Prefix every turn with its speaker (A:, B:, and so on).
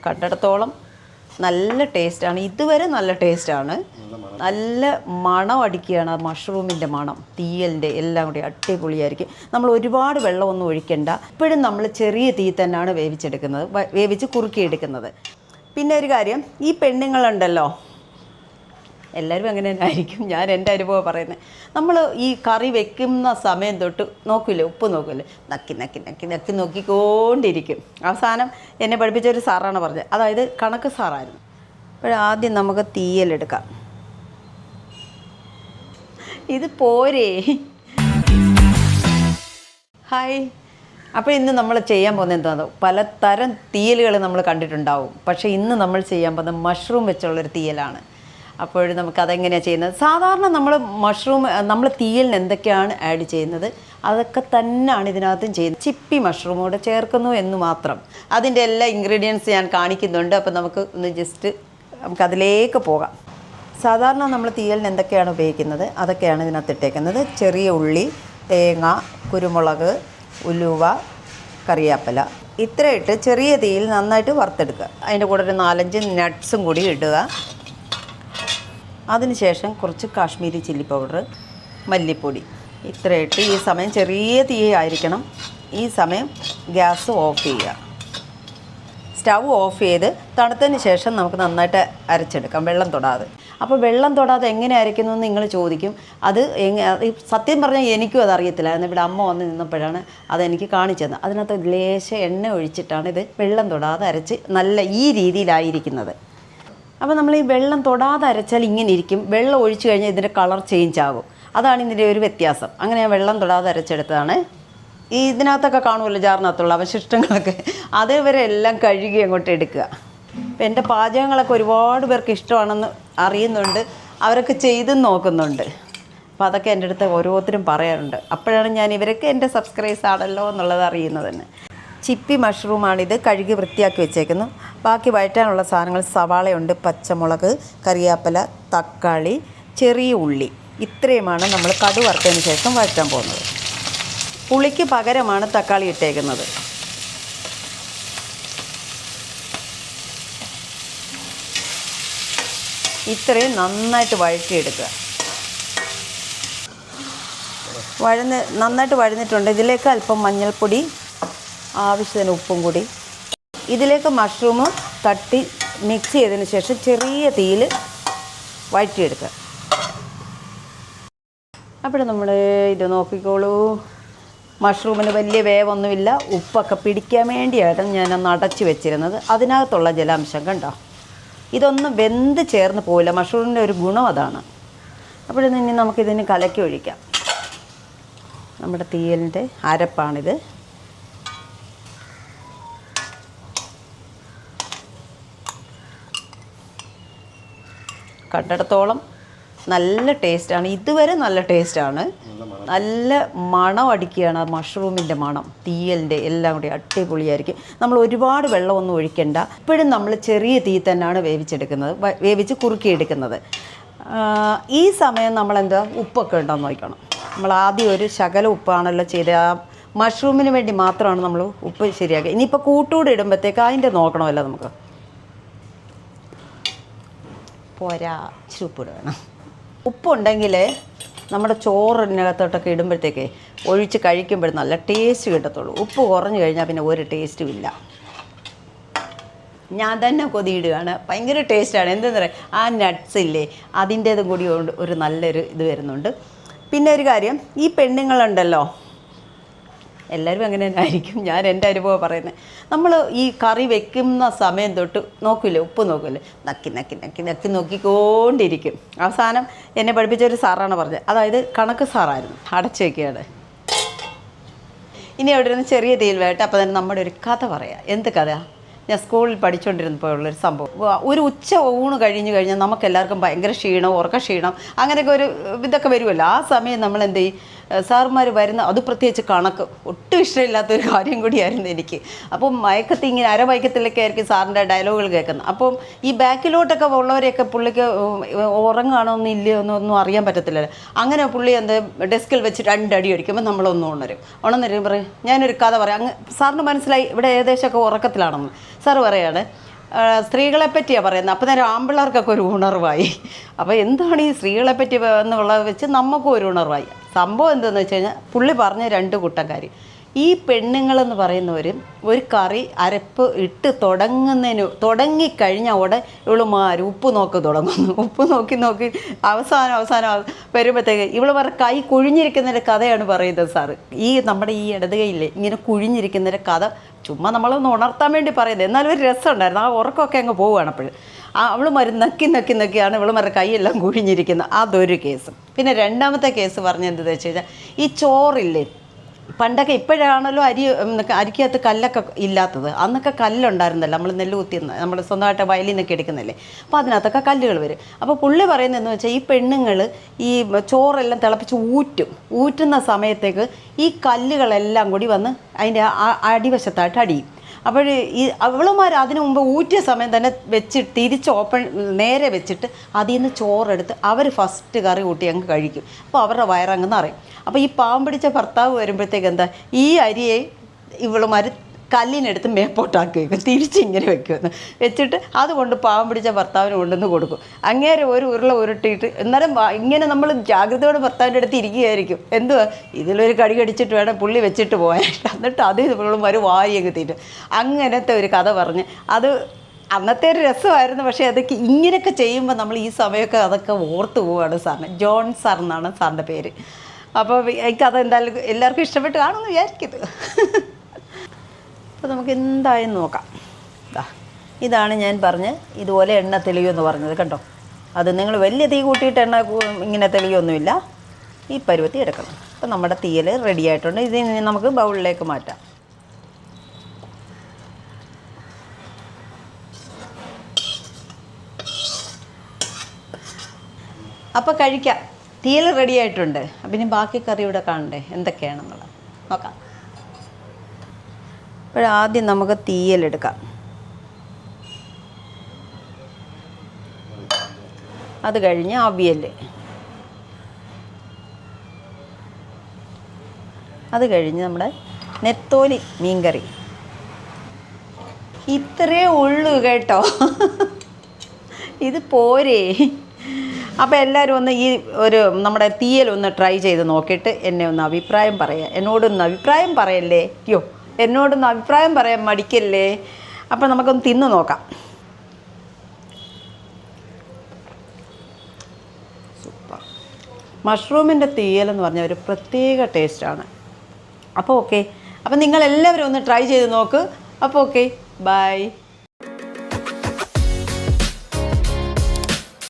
A: കണ്ടിടത്തോളം നല്ല ടേസ്റ്റാണ്. ഇതുവരെ നല്ല ടേസ്റ്റാണ്. നല്ല മണം അടിക്കുകയാണ്. ആ മഷ്റൂമിൻ്റെ മണം, തീയലിൻ്റെ എല്ലാം കൂടി അടിപൊളിയായിരിക്കും. നമ്മൾ ഒരുപാട് വെള്ളമൊന്നും ഒഴിക്കണ്ട. ഇപ്പോഴും നമ്മൾ ചെറിയ തീ തന്നെയാണ് വേവിച്ച് കുറുക്കിയെടുക്കുന്നത്. പിന്നെ ഒരു കാര്യം, ഈ പെണ്ണുങ്ങളുണ്ടല്ലോ, എല്ലാവരും അങ്ങനെ തന്നെ ആയിരിക്കും, ഞാൻ എൻ്റെ അനുഭവം പറയുന്നത്. നമ്മൾ ഈ കറി വെക്കുന്ന സമയം തൊട്ട് നോക്കില്ലേ, ഉപ്പ് നോക്കില്ലേ, നക്കി നക്കി നക്കി നക്കി നോക്കിക്കൊണ്ടിരിക്കും. അവസാനം എന്നെ പഠിപ്പിച്ചൊരു സാറാണ് പറഞ്ഞത്, അതായത് കണക്ക് സാറായിരുന്നു. ആദ്യം നമുക്ക് തീയലെടുക്കാം. ഇത് പോരേ. ഹായ്. അപ്പോൾ ഇന്ന് നമ്മൾ ചെയ്യാൻ പോകുന്നത് എന്താണോ, പലതരം തീയലുകൾ നമ്മൾ കണ്ടിട്ടുണ്ടാവും. പക്ഷേ ഇന്ന് നമ്മൾ ചെയ്യാൻ പോകുന്നത് മഷ്റൂം വെച്ചുള്ളൊരു തീയലാണ്. അപ്പോൾ നമുക്കതെങ്ങനെയാണ് ചെയ്യുന്നത്? സാധാരണ നമ്മൾ തീയലിന് എന്തൊക്കെയാണ് ആഡ് ചെയ്യുന്നത് അതൊക്കെ തന്നെയാണ് ഇതിനകത്തും ചെയ്യുന്നത്. ചിപ്പി മഷ്റൂം കൂടെ ചേർക്കുന്നു എന്ന് മാത്രം. അതിൻ്റെ എല്ലാ ഇൻഗ്രീഡിയൻസ് ഞാൻ കാണിക്കുന്നുണ്ട്. അപ്പോൾ നമുക്കതിലേക്ക് പോകാം. സാധാരണ നമ്മൾ തീയലിന് എന്തൊക്കെയാണ് ഉപയോഗിക്കുന്നത് അതൊക്കെയാണ് ഇതിനകത്ത് ഇട്ടേക്കുന്നത്. ചെറിയ ഉള്ളി, തേങ്ങ, കുരുമുളക്, ഉലുവ, കറിവേപ്പില, ഇത്രയിട്ട് ചെറിയ തീയിൽ നന്നായിട്ട് വറുത്തെടുക്കുക. അതിൻ്റെ കൂടെ ഒരു 4-5 നട്ട്സും കൂടി ഇടുക. അതിനുശേഷം കുറച്ച് കാശ്മീരി ചില്ലി പൗഡർ, മല്ലിപ്പൊടി, ഇത്രയിട്ട് ഈ സമയം ചെറിയ തീ ആയിരിക്കണം. ഈ സമയം ഗ്യാസ് ഓഫ് ചെയ്യുക. സ്റ്റൗ ഓഫ് ചെയ്ത് തണുത്തതിന് ശേഷം നമുക്ക് നന്നായിട്ട് അരച്ചെടുക്കാം, വെള്ളം തൊടാതെ. അപ്പോൾ വെള്ളം തൊടാതെ എങ്ങനെ അരയ്ക്കുന്നു എന്ന് നിങ്ങൾ ചോദിക്കും. അത് സത്യം പറഞ്ഞാൽ എനിക്കും അതറിയത്തില്ലായിരുന്നു. ഇവിടെ അമ്മ വന്ന് നിന്നപ്പോഴാണ് അതെനിക്ക് കാണിച്ചു തന്നത്. അതിനകത്ത് ലേശം എണ്ണ ഒഴിച്ചിട്ടാണ് ഇത് വെള്ളം തൊടാതെ അരച്ച് നല്ല ഈ രീതിയിലായിരിക്കുന്നത്. അപ്പോൾ നമ്മൾ ഈ വെള്ളം തൊടാതെ അരച്ചാൽ ഇങ്ങനെ ഇരിക്കും. വെള്ളം ഒഴിച്ചു കഴിഞ്ഞാൽ ഇതിൻ്റെ കളർ ചേഞ്ച് ആകും. അതാണ് ഇതിൻ്റെ ഒരു വ്യത്യാസം. അങ്ങനെ ഞാൻ വെള്ളം തൊടാതെ അരച്ചെടുത്തതാണ്. ഇതിനകത്തൊക്കെ കാണുമല്ലോ ജാറിനകത്തുള്ള അവശിഷ്ടങ്ങളൊക്കെ, അതേവരെ എല്ലാം കഴുകി അങ്ങോട്ട് എടുക്കുക. അപ്പോൾ എൻ്റെ പാചകങ്ങളൊക്കെ ഒരുപാട് പേർക്ക് ഇഷ്ടമാണെന്ന് അറിയുന്നുണ്ട്. അവരൊക്കെ ചെയ്തും നോക്കുന്നുണ്ട്. അപ്പോൾ അതൊക്കെ എൻ്റെ അടുത്ത് ഓരോരുത്തരും പറയാറുണ്ട്. അപ്പോഴാണ് ഞാൻ ഇവരൊക്കെ എൻ്റെ സബ്സ്ക്രൈബേഴ്സ് ആണല്ലോ എന്നുള്ളത് അറിയുന്നത് തന്നെ. ചിപ്പി മഷ്റൂമാണിത്, കഴുകി വൃത്തിയാക്കി വെച്ചേക്കുന്നു. ബാക്കി വഴറ്റാനുള്ള സാധനങ്ങൾ സവാളയുണ്ട്, പച്ചമുളക്, കറിവേപ്പില, തക്കാളി, ചെറിയ ഉള്ളി, ഇത്രയുമാണ് നമ്മൾ കടു വറുത്തതിന് ശേഷം വഴറ്റാൻ പോകുന്നത്. പുളിക്ക് പകരമാണ് തക്കാളി ഇട്ടേക്കുന്നത്. ഇത്രയും നന്നായിട്ട് വഴറ്റിയെടുക്കുക. നന്നായിട്ട് വഴന്നിട്ടുണ്ട്. ഇതിലേക്ക് അല്പം മഞ്ഞൾപ്പൊടി, ആവശ്യത്തിന് ഉപ്പും കൂടി, ഇതിലേക്ക് മഷ്റൂം തട്ടി മിക്സ് ചെയ്തതിന് ശേഷം ചെറിയ തീയിൽ വഴറ്റിയെടുക്കുക. അപ്പോൾ നമ്മൾ ഇത് നോക്കിക്കോളൂ. മഷ്റൂമിന് വലിയ വേവൊന്നുമില്ല. ഉപ്പൊക്കെ പിടിക്കാൻ വേണ്ടിയാണ് ഞാനൊന്ന് അടച്ച് വെച്ചിരുന്നത്. അതിനകത്തുള്ള ജലാംശം കണ്ടോ, ഇതൊന്നും വെന്ത് ചേർന്ന് പോവില്ല. മഷ്റൂമിൻ്റെ ഒരു ഗുണം അതാണ്. അപ്പോൾ ഇനി നമുക്കിതിന് കലക്കി ഒഴിക്കാം. നമ്മുടെ തീയലിൻ്റെ അരപ്പാണിത്. കണ്ടിടത്തോളം നല്ല ടേസ്റ്റാണ്. ഇതുവരെ നല്ല ടേസ്റ്റാണ്. നല്ല മണം അടിക്കുകയാണ്. ആ മഷ്റൂമിൻ്റെ മണം, തീയലിൻ്റെ എല്ലാം കൂടി അടിപൊളിയായിരിക്കും. നമ്മൾ ഒരുപാട് വെള്ളമൊന്നും ഒഴിക്കണ്ട. ഇപ്പോഴും നമ്മൾ ചെറിയ തീ തന്നെയാണ് വേവിച്ച് കുറുക്കിയെടുക്കുന്നത്. ഈ സമയം നമ്മളെന്താ ഉപ്പൊക്കെ ഉണ്ടോയെന്ന് നോക്കണം. നമ്മൾ ആദ്യം ഒരു ശകലം ഉപ്പാണല്ലോ ചെയ്തത്. ആ മഷ്റൂമിന് വേണ്ടി മാത്രമാണ് നമ്മൾ ഉപ്പ് ശരിയാക്കുക. ഇനിയിപ്പോൾ കൂട്ടുകൂടി ഇടുമ്പോഴത്തേക്ക് അതിൻ്റെ നോക്കണമല്ലോ നമുക്ക്. പോരാ, ചുപ്പിട് വേണം. ഉപ്പുണ്ടെങ്കിൽ നമ്മുടെ ചോറിനകത്തോട്ടൊക്കെ ഇടുമ്പോഴത്തേക്കേ ഒഴിച്ച് കഴിക്കുമ്പോഴും നല്ല ടേസ്റ്റ് കിട്ടത്തുള്ളൂ. ഉപ്പ് കുറഞ്ഞു കഴിഞ്ഞാൽ പിന്നെ ഒരു ടേസ്റ്റും ഇല്ല. ഞാൻ തന്നെ കൊതിയിടുകയാണ്. ഭയങ്കര ടേസ്റ്റാണ്. എന്തെന്ന് പറയുക, ആ നട്ട്സ് ഇല്ലേ, അതിൻ്റേതും കൂടി ഒരു നല്ലൊരു ഇത് വരുന്നുണ്ട്. പിന്നെ ഒരു കാര്യം, ഈ പെണ്ണുങ്ങളുണ്ടല്ലോ, എല്ലാവരും അങ്ങനെ തന്നെ ആയിരിക്കും, ഞാൻ എൻ്റെ അനുഭവം പറയുന്നത്. നമ്മൾ ഈ കറി വെക്കുന്ന സമയം തൊട്ട് നോക്കില്ലേ, ഉപ്പ് നോക്കില്ലേ, നക്കി നക്കി നക്കി നക്കി നോക്കിക്കൊണ്ടിരിക്കും. അവസാനം എന്നെ പഠിപ്പിച്ചൊരു സാറാണ് പറഞ്ഞത്, അതായത് കണക്ക് സാറായിരുന്നു. അടച്ചു വയ്ക്കുകയാണ്. ഇനി അവിടെ നിന്ന് ചെറിയ തീയിൽ വേട്ടെ. അപ്പോൾ തന്നെ നമ്മുടെ ഒരു കഥ പറയാം. എന്ത് കഥ? ഞാൻ സ്കൂളിൽ പഠിച്ചുകൊണ്ടിരുന്നപ്പോഴുള്ളൊരു സംഭവം. ഒരു ഉച്ച ഊണ് കഴിഞ്ഞ് കഴിഞ്ഞാൽ നമുക്കെല്ലാവർക്കും ഭയങ്കര ക്ഷീണം, ഉറക്ക ക്ഷീണം, അങ്ങനെയൊക്കെ ഒരു ഇതൊക്കെ വരുമല്ലോ. ആ സമയം നമ്മൾ എന്ത് ചെയ്യും, സാറുമാർ വരുന്ന, അത് പ്രത്യേകിച്ച് കണക്ക് ഒട്ടും ഇഷ്ടമില്ലാത്തൊരു കാര്യം കൂടിയായിരുന്നു എനിക്ക്. അപ്പം മയക്കത്തിൽ ഇങ്ങനെ അരമയക്കത്തിലൊക്കെ ആയിരിക്കും സാറിൻ്റെ ഡയലോഗുകൾ കേൾക്കുന്നത്. അപ്പം ഈ ബാക്കിലോട്ടൊക്കെ ഉള്ളവരെയൊക്കെ പുള്ളിക്ക് ഉറങ്ങുകയാണോ ഒന്നും ഇല്ലയോ ഒന്നും അറിയാൻ പറ്റത്തില്ലല്ലോ. അങ്ങനെ പുള്ളി എന്ത് ഡെസ്കിൽ വെച്ച് 2 അടി അടിക്കുമ്പോൾ നമ്മളൊന്നും ഉണരും പറയും. ഞാനൊരു കഥ പറയാം. സാറിന് മനസ്സിലായി ഇവിടെ ഏകദേശമൊക്കെ ഉറക്കത്തിലാണെന്ന്. സാറ് പറയാണ്, സ്ത്രീകളെ പറ്റിയാണ് പറയുന്നത്. അപ്പോൾ നേരം ആമ്പിള്ളേർക്കൊക്കെ ഒരു ഉണർവായി. അപ്പോൾ എന്താണ് ഈ സ്ത്രീകളെ പറ്റി എന്നുള്ളത് വെച്ച് നമുക്കും ഒരു ഉണർവായി. സംഭവം എന്താണെന്ന് വെച്ച് കഴിഞ്ഞാൽ പുള്ളി പറഞ്ഞ 2 കൂട്ടക്കാർ, ഈ പെണ്ണുങ്ങളെന്ന് പറയുന്നവർ ഒരു കറി അരപ്പ് ഇട്ട് തുടങ്ങിക്കഴിഞ്ഞാൽ ഉടനെ ഇവളുമാർ ഉപ്പ് നോക്കി തുടങ്ങുന്നു. ഉപ്പ് നോക്കി അവസാനം വരുമ്പോഴത്തേക്ക് ഇവളുമാരുടെ കൈ കുഴിഞ്ഞിരിക്കുന്നതിൻ്റെ കഥയാണ് പറയുന്നത് സാറ്. ഈ നമ്മുടെ ഈ ഇടത് കൈയില്ലേ ഇങ്ങനെ കുഴിഞ്ഞിരിക്കുന്നതിൻ്റെ കഥ ചുമ്മാ നമ്മളൊന്ന് ഉണർത്താൻ വേണ്ടി പറയുന്നത്. എന്നാലും ഒരു രസമുണ്ടായിരുന്നു. ആ ഉറക്കമൊക്കെ അങ്ങ് പോവുകയാണ്. അപ്പോൾ അവളുമാർ നക്കിയാണ് ഇവളുമാരുടെ കൈയെല്ലാം കുഴിഞ്ഞിരിക്കുന്നത്. അതൊരു കേസ്. പിന്നെ രണ്ടാമത്തെ കേസ് പറഞ്ഞെന്താണെന്ന് വെച്ച് കഴിഞ്ഞാൽ ഈ ചോറില്ലേ, പണ്ടൊക്കെ ഇപ്പോഴാണല്ലോ അരിക്കകത്ത് കല്ലൊക്കെ ഇല്ലാത്തത്. അന്നൊക്കെ കല്ലുണ്ടായിരുന്നല്ലോ. നമ്മൾ നെല്ല് കുത്തി നമ്മൾ സ്വന്തമായിട്ട് വയലിൽ നിന്നൊക്കെ എടുക്കുന്നില്ലേ. അപ്പോൾ അതിനകത്തൊക്കെ കല്ലുകൾ വരും. അപ്പോൾ പുള്ളി പറയുന്നതെന്ന് വെച്ചാൽ ഈ പെണ്ണുങ്ങൾ ഈ ചോറെല്ലാം തിളപ്പിച്ച് ഊറ്റുന്ന സമയത്തേക്ക് ഈ കല്ലുകളെല്ലാം കൂടി വന്ന് അതിൻ്റെ അടിവശത്തായിട്ട് അടിയും. അപ്പോൾ ഈ അവളുമാർ അതിനു മുമ്പ് ഊറ്റിയ സമയം തന്നെ നേരെ വെച്ചിട്ട് അതിൽ നിന്ന് ചോറെടുത്ത് അവർ ഫസ്റ്റ് കറി കൂട്ടി അങ്ങ് കഴിക്കും. അപ്പോൾ അവരുടെ വയറങ്ങ് നിറയും. അപ്പോൾ ഈ പാവം പിടിച്ച ഭർത്താവ് വരുമ്പോഴത്തേക്ക് എന്താ, ഈ അരിയെ ഇവളുമാർ കല്ലിനെടുത്ത് മേപ്പോട്ടാക്കി വയ്ക്കും, തിരിച്ചിങ്ങനെ വെച്ചിട്ട് അതുകൊണ്ട് പാവം പിടിച്ച ഭർത്താവിന് കൊണ്ടുവന്ന് കൊടുക്കും. അങ്ങേരെ ഒരു ഉരുള ഉരുട്ടിയിട്ട് എന്നാലും ഇങ്ങനെ നമ്മൾ ജാഗ്രതയോടെ ഭർത്താവിൻ്റെ അടുത്ത് ഇരിക്കുകയായിരിക്കും. എന്തുവാ ഇതിലൊരു കടി കടിച്ചിട്ട് വേണം പുള്ളി വെച്ചിട്ട് പോകാനായിട്ട്. എന്നിട്ട് അത് ഇവളുമാർ വാരി അങ്ങ് തീരും. അങ്ങനത്തെ ഒരു കഥ പറഞ്ഞ് അത് അന്നത്തെ ഒരു രസമായിരുന്നു. പക്ഷേ അതൊക്കെ ഇങ്ങനെയൊക്കെ ചെയ്യുമ്പോൾ നമ്മൾ ഈ സമയമൊക്കെ അതൊക്കെ ഓർത്ത് പോവുകയാണ് സാറിന്. ജോൺ സാർ എന്നാണ് സാറിൻ്റെ പേര്. അപ്പോൾ ഈ കഥ എന്തായാലും എല്ലാവർക്കും ഇഷ്ടപ്പെട്ട് കാണുമെന്ന് വിചാരിക്കുന്നത്. അപ്പോൾ നമുക്ക് എന്തായെന്ന് നോക്കാം. ഇതാണ് ഞാൻ പറഞ്ഞ് ഇതുപോലെ എണ്ണ തെളിയുമെന്ന് പറഞ്ഞത് കണ്ടോ. അത് നിങ്ങൾ വലിയ തീ കൂട്ടിയിട്ട് എണ്ണ ഇങ്ങനെ തെളിയൊന്നുമില്ല. ഈ പരുവത്തി എടുക്കണം. അപ്പോൾ നമ്മുടെ തീയൽ റെഡി ആയിട്ടുണ്ട്. ഇതിന് നമുക്ക് ബൗളിലേക്ക് മാറ്റാം. അപ്പോൾ കഴിക്കാം. തീയൽ റെഡി ആയിട്ടുണ്ട്. അപ്പം ഇനി ബാക്കി കറി ഇവിടെ കാണണ്ടേ എന്തൊക്കെയാണെന്നുള്ളത് നോക്കാം. ആദ്യം നമുക്ക് തീയലെടുക്കാം. അത് കഴിഞ്ഞ് അവിയൽ, അത് കഴിഞ്ഞ് നമ്മുടെ നെത്തോലി മീൻകറി. ഇത്രയേ ഉള്ളൂ കേട്ടോ. ഇത് പോരേ. അപ്പോൾ എല്ലാവരും ഒന്ന് ഈ നമ്മുടെ തീയലൊന്ന് ട്രൈ ചെയ്ത് നോക്കിയിട്ട് എന്നെ ഒന്ന് അഭിപ്രായം പറയുക. എന്നോടൊന്ന് അഭിപ്രായം പറയല്ലേ. എന്നോടൊന്ന് അഭിപ്രായം പറയാൻ മടിക്കല്ലേ. അപ്പോൾ നമുക്കൊന്ന് തിന്ന് നോക്കാം. സൂപ്പർ. മഷ്റൂമിൻ്റെ തീയലെന്ന് പറഞ്ഞാൽ ഒരു പ്രത്യേക ടേസ്റ്റാണ്. അപ്പോൾ ഓക്കെ. അപ്പോൾ നിങ്ങളെല്ലാവരും ഒന്ന് ട്രൈ ചെയ്ത് നോക്ക്. അപ്പോൾ ഓക്കെ, ബൈ.